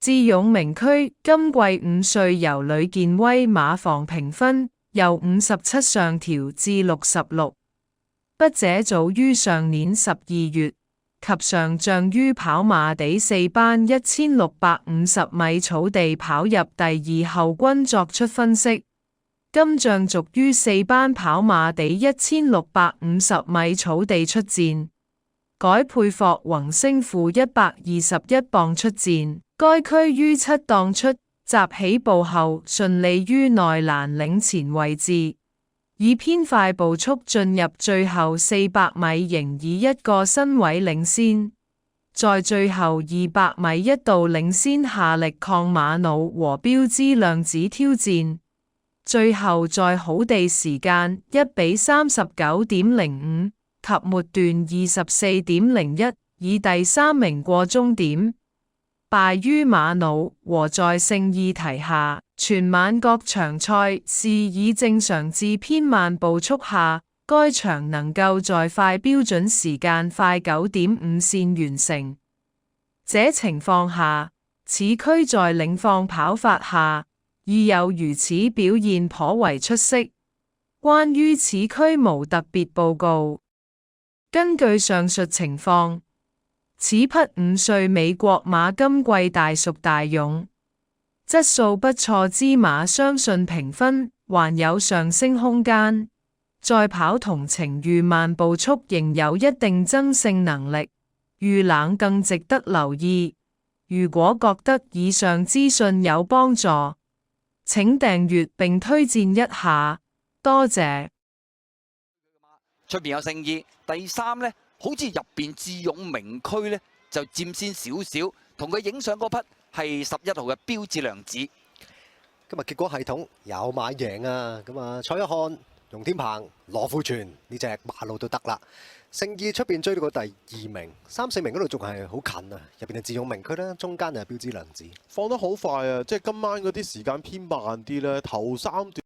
智勇名區今季5歲由呂健威馬房評分由57上調至66，筆者早於上年12月及上將於跑馬地4班1650米草地跑入第2後均作出分析，今將續於4班跑馬地1650米草地出戰，改配霍宏升負121磅出戰。該區於7檔出閘起步後順利於內欄領前位置，以偏快步速進入最後400米，仍以一個身位領先，在最後200米一度領先下力抗馬努和標茲量子挑戰，最後在好地時間1比39.05及末段24.01以第3名過終點，敗於馬努和在聖意提下，全晚各場賽事以正常至偏慢步速下，該場能夠在快標準時間快9.5線完成。這情況下，此區在領放跑法下，已有如此表現頗為出色。關於此區無特別報告。根據上述情況，此匹5歲美國馬今季大屬大勇，質素不錯之馬，相信評分還有上升空間。在跑同程遇慢步速仍有一定爭勝能力，遇冷更值得留意。如果覺得以上資訊有幫助，請訂閱並推薦一下，多謝。出邊有聖意，第3呢，好似入邊智勇名區呢，就佔先少少，同佢影相嗰匹係11號嘅標誌良子。今日結果系統有馬贏啊！咁啊，蔡一漢、容天鵬、羅富全呢隻馬路都得啦。聖意出邊追到個第2名，3、4名嗰度仲係好近啊！入邊係智勇名區啦，中間就係標誌良子。放得好快啊！即係今晚嗰啲時間偏慢啲咧，頭3段。